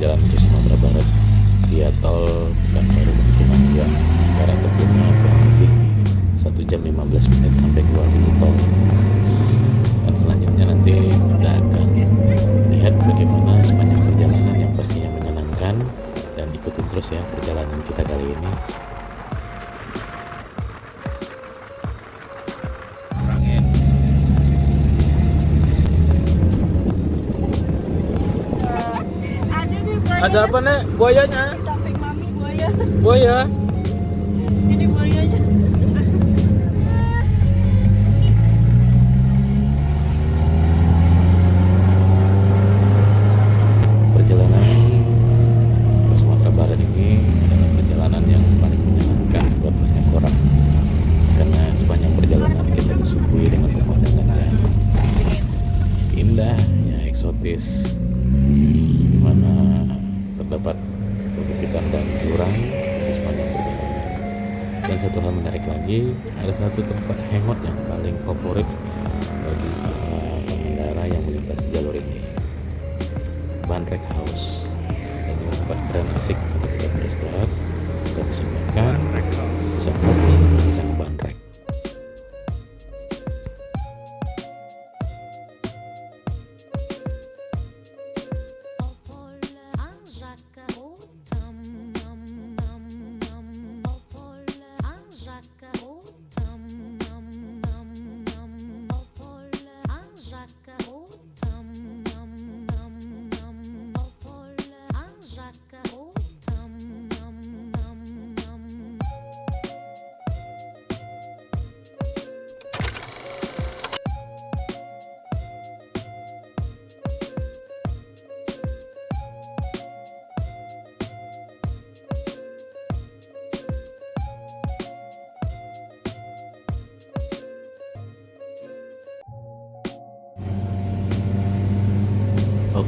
perjalanan ke Sumatera Barat via tol Pekanbaru Cimangga. Sekarang tempuhnya kurang lebih 1 jam 15 menit sampai keluar pintu tol. Dan selanjutnya nanti kita akan lihat bagaimana sepanjang perjalanan yang pastinya menyenangkan, dan ikutin terus ya perjalanan kita kali ini. Ada apa nek? Buayanya? Di samping mami buaya. Buaya? Ini buayanya. Perjalanan ke Sumatera Barat ini adalah perjalanan yang paling menyenangkan buat banyak orang, karena sepanjang perjalanan kita disuguhi dengan pemandangan yang indah, yang eksotis, mana terdapat perbukitan dan jurang di sepanjang perjalanan. Dan satu hal menarik lagi, ada satu tempat hangout yang paling favorit bagi pengendara yang melintasi jalur ini, Bandrek House. Dan ini tempat keren asik untuk kita beristirahat, kita bisa makan, bisa ngopi, bisa ngebandrek.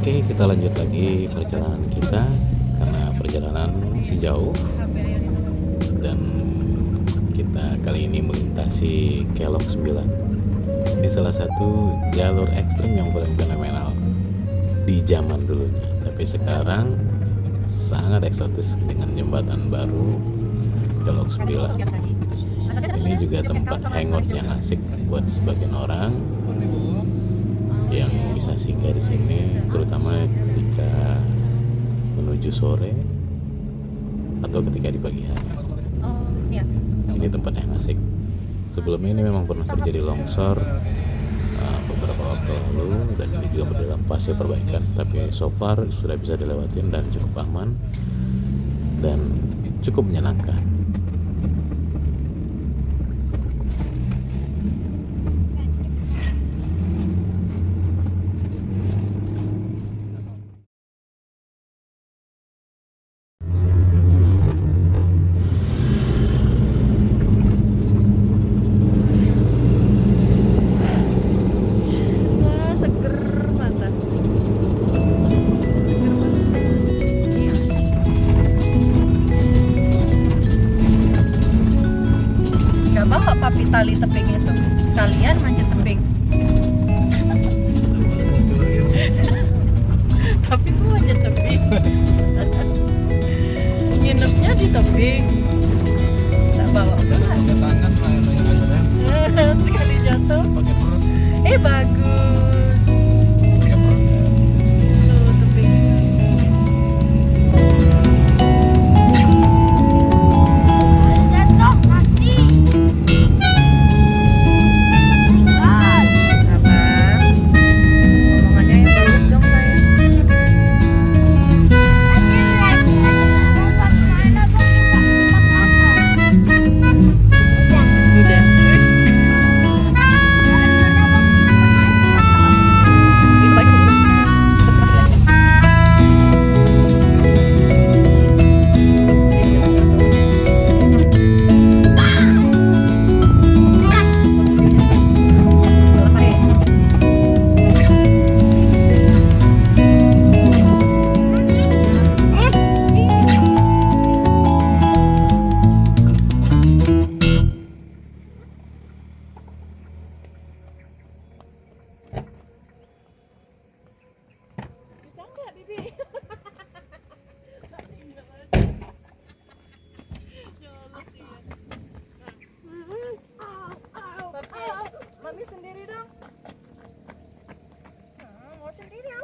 Oke, kita lanjut lagi perjalanan kita, karena perjalanan masih jauh dan kita kali ini melintasi Kelok 9. Ini salah satu jalur ekstrim yang paling fenomenal di zaman dulunya, tapi sekarang sangat eksotis dengan jembatan baru Kelok 9. Ini juga tempat hangout yang asik buat sebagian orang yang bisa singgah di sini, terutama ketika menuju sore atau ketika di pagi hari. Ini tempat yang asik. Sebelumnya ini memang pernah terjadi longsor beberapa waktu lalu, dan ini juga dalam fase perbaikan, tapi so far sudah bisa dilewatin dan cukup aman dan cukup menyenangkan. Wah, seger mata. Gak bawa papi tali tebing itu, sekalian manjat tebing. Papi tuh manjat tebing. Nginepnya di tebing. Tak bawa apa? Sekali jatuh. Bagus. Tuh tebing. Jatuh mati. Abang, omongannya yang bagus dong sayang.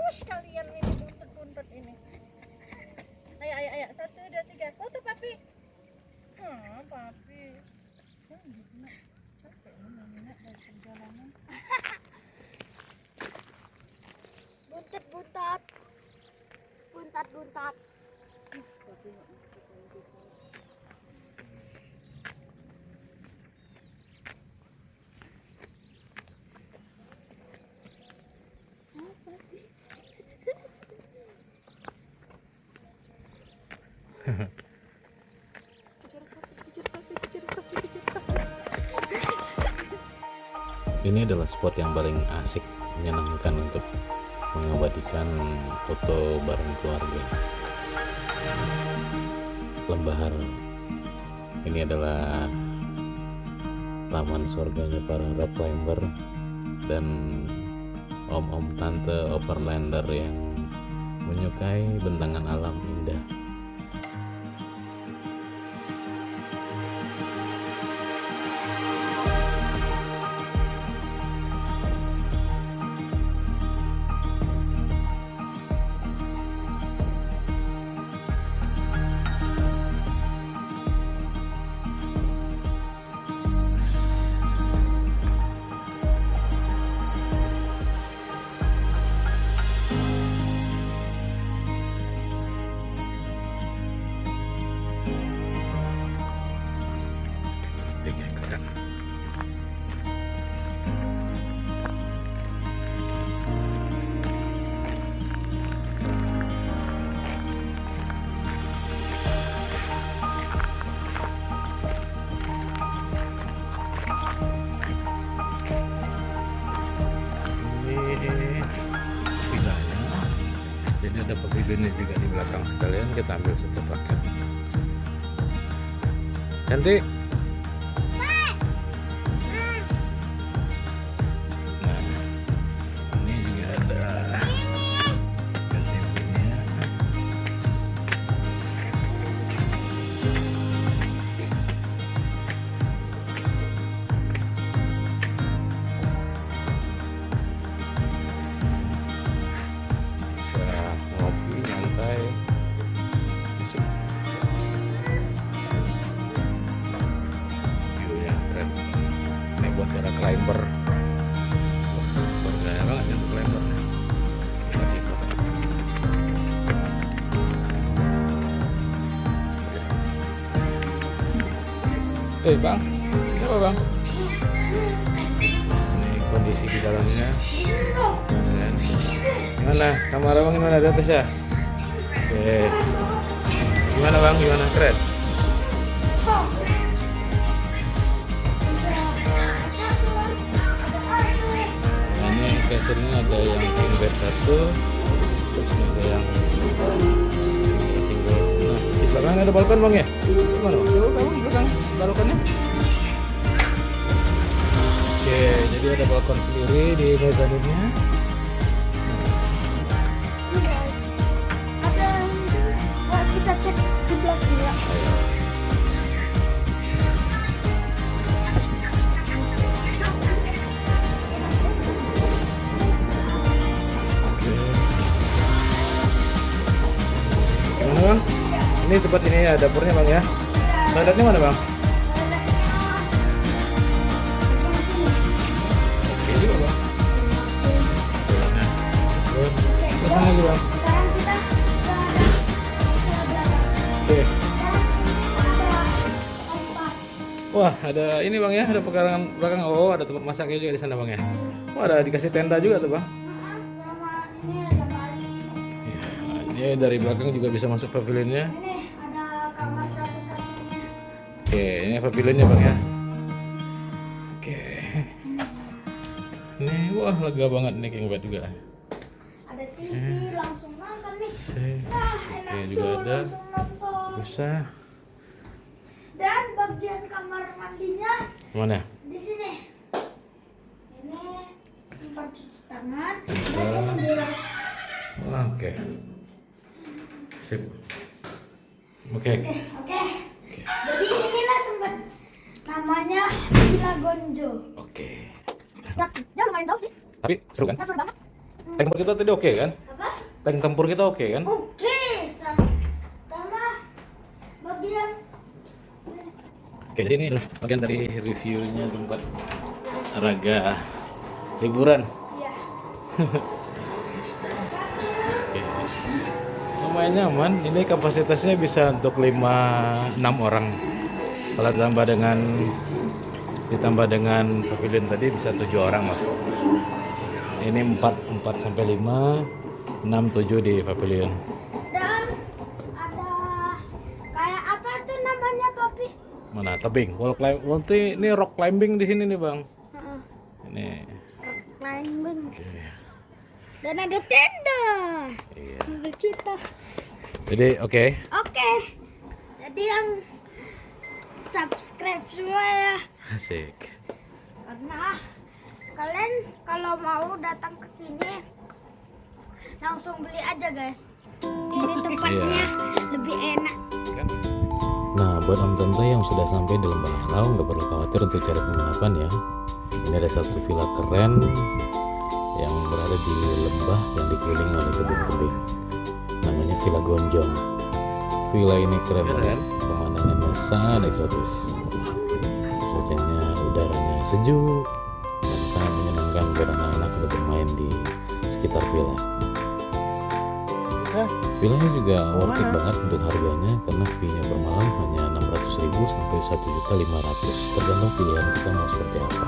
kalian ini buntut-buntut ini. Ayo, ayo, ayo. 1, 2, 3. Foto papi. Papi. Capek nih Mama dari perjalanan. Buntat. Buntat. Ini adalah spot yang paling asik, menyenangkan untuk mengabadikan foto bareng keluarga. Lembahar. Ini adalah taman surganya para rock climber dan om-om tante overlander yang menyukai bentangan alam indah. Jadi ada pavilionnya juga di belakang, sekalian kita ambil satu paket. Cantik. Nah, ini juga ada kasihnya. Ngopi nyantai asik, view-nya keren. Ini buat para climber, surga banget untuk climber. Makasih. Bang, ini apa bang? Ini kondisi di dalamnya. Gimana? Kamar abang gimana di atas ya? Oke. Gimana bang? Gimana? Keren? Nah, ini casernya ada yang king bed 1, terus ada yang single. Nah, di belakang ada balkon bang ya? Gimana bang? Coba kamu di belakang balkonnya. Oke, jadi ada balkon sendiri di mezanine-nya. Kita cek di belakang ya. Gimana bang? Ini tempat ini ya, dapurnya bang ya. Toiletnya mana bang? Oke juga bang. Toiletnya. Terus mana lagi bang? Sekarang kita Oke. Wah, ada ini bang ya, ada pekarangan belakang. Oh, ada tempat masaknya juga di sana bang ya. Wah, ada dikasih tenda juga tuh bang. ini ada kali. Ya, ini dari belakang juga bisa masuk pavilionnya. Ini ada kamar satu-satunya. Oke, ini pavilionnya bang ya. Oke. Ini wah lega banget nih king bed juga. Ada TV langsung nonton nih. Oke, Enak juga tuh, ada langsung nonton. busa. Dan bagian kamar mandinya Mana? di sini. Ini tempat cuci tangan. Ah. Dan ini Wah, oke. Sip. Oke. Oke. Jadi inilah tempat namanya Villa Gonjo. Oke. Ya lumayan jauh sih. Tapi seru kan? Ya seru banget. Tempat kita tadi oke kan? Apa? tank tempur kita oke kan? Oke, sama bagian Oke, jadi ini lah bagian dari reviewnya tempat Raga liburan. ya. Oke. Lumayan nyaman. Ini kapasitasnya bisa untuk 5-6 orang. Kalau ditambah dengan pavilion tadi bisa 7 orang mas. Ini 4 sampai 5, 6, 7 di pavilion. Dan ada kayak apa tuh namanya Papi? Mana tebing? Wall climb. Nanti ini rock climbing di sini nih bang. Ini. Climbing. Dan ada tenda. Iya. Ada kita. Jadi oke. Oke. Jadi yang subscribe semua ya. Asik. Karena kalian kalau mau datang ke sini langsung beli aja guys. Ini tempatnya lebih enak. Nah, buat om tante yang sudah sampai di Lembah Halau nggak perlu khawatir untuk cari penginapan ya. Ini ada satu villa keren yang berada di lembah yang dikelilingi oleh tebing-tebing. Namanya Villa Gonjong. Villa ini keren banget, pemandangannya sangat eksotis. Cuacanya, udaranya sejuk dan sangat menyenangkan buat anak-anak untuk bermain di sekitar villa. Villanya juga worth it banget untuk harganya karena fee-nya per malam hanya 600.000 sampai 1.500.000 tergantung pilihan kita mau seperti apa.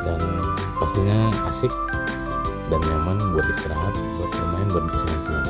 Dan pastinya asik dan nyaman buat istirahat, buat bermain, buat bersenang-senang.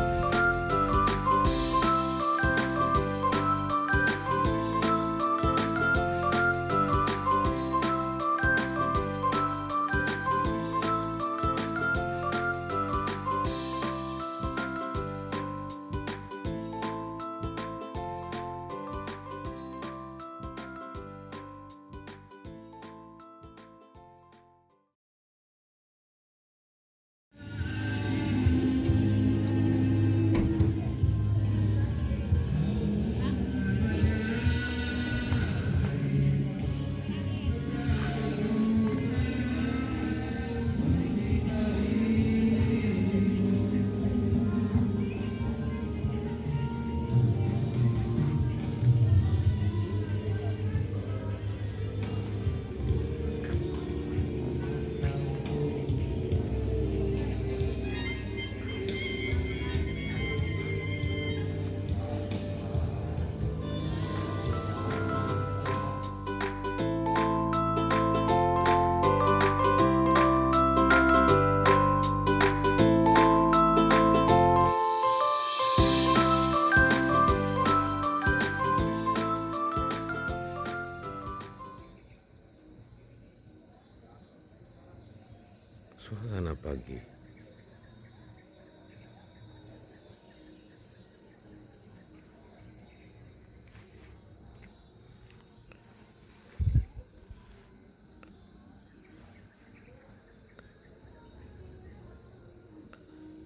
Suasana pagi.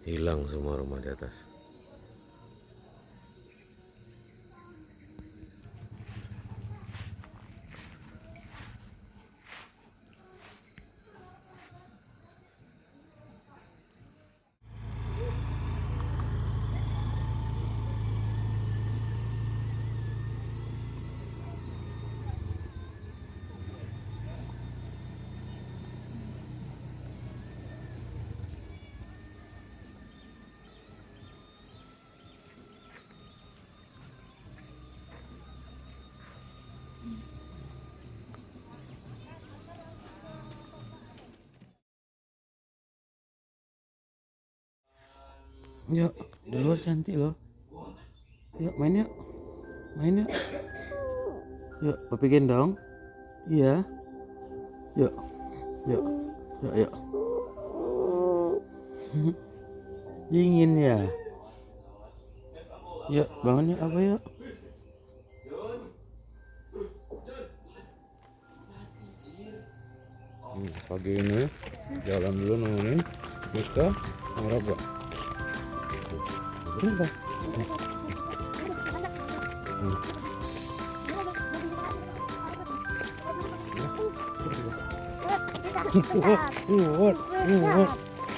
Hilang semua rumah di atas. Yuk, di luar cantik loh. Yuk, main yuk. Main yuk. Yuk, papi gendong. Iya. Yuk. Yuk. Yuk, yuk. Dingin ya. Yuk, bangun yuk, apa yuk. Pagi ini jalan dulu nemenin Mika sama Raga. Bentar.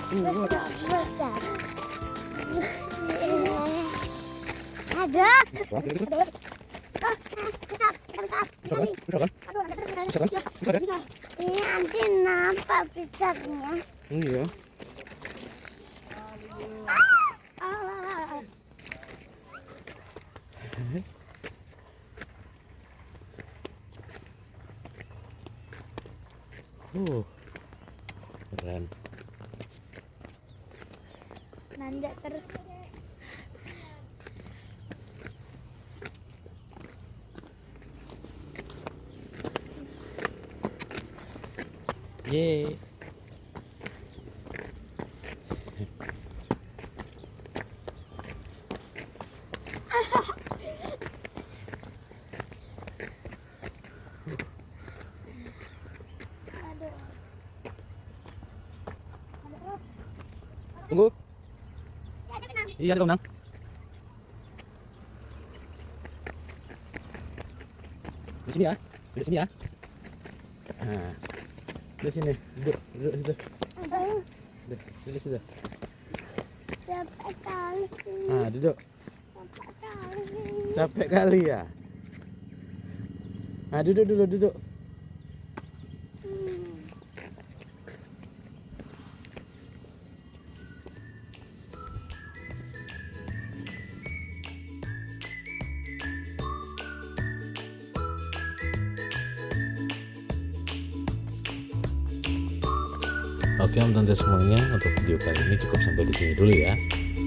Besar. Ada. Ini nanti nampak besarnya. Iya. Keren. Nanjak terus. Yeay. Tunggu. Iya, ada benang. Di sini ya. Di sini ya. Ah. Di sini. Duduk situ. Duduk di situ. Capek kali. Ah, duduk. Capek kali. Capek kali ya. Ah, duduk dulu, duduk. Oke teman-teman semuanya, untuk video kali ini cukup sampai di sini dulu ya.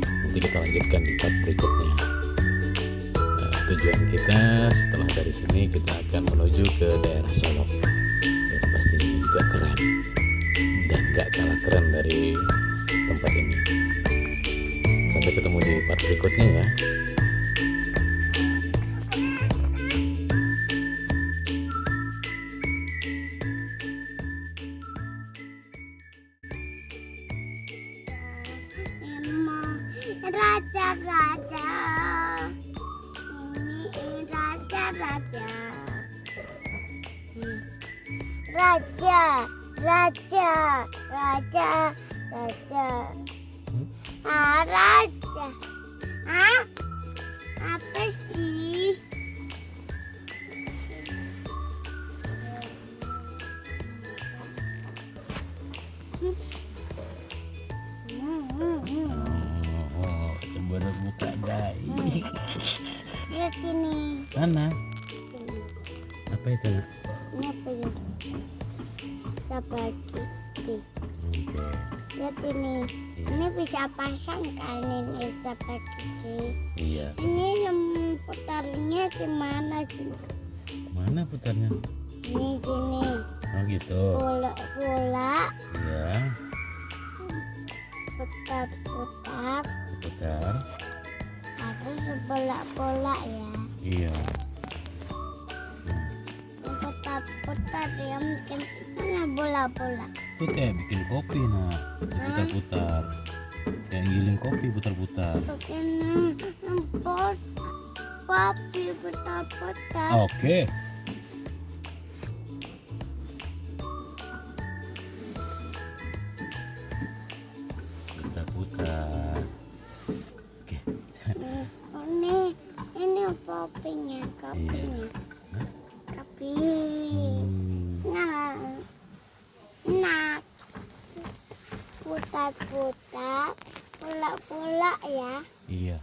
Nanti kita lanjutkan di part berikutnya. Nah, tujuan kita setelah dari sini kita akan menuju ke daerah Solok. Dan pastinya juga keren dan gak kalah keren dari tempat ini. Sampai ketemu di part berikutnya ya. Raja-raja, ini raja-raja, raja, raja, raja, raja, raja, apa sih? Coba buka guys. Lihat ini. Mana? Apa itu nak? Ini apa ya? Spaghetti. Oke. Lihat ini. Ini bisa pasang kan ini spaghetti. Iya. Ini yang putarnya di mana sih? Mana putarnya? Ini sini. Oh gitu. Bola-bola. Iya. Putar-putar. Putar. Harus bola-bola ya. Iya. Putar-putar ya mungkin mana bola-bola. Itu kayak bikin kopi nak. Putar-putar. Kayak giling kopi putar-putar. Begini kopi putar-putar. Oke. Putar-putar. Oke. Ini kopinya. Kopi. Nah, putar-putar, bola-bola ya. Iya.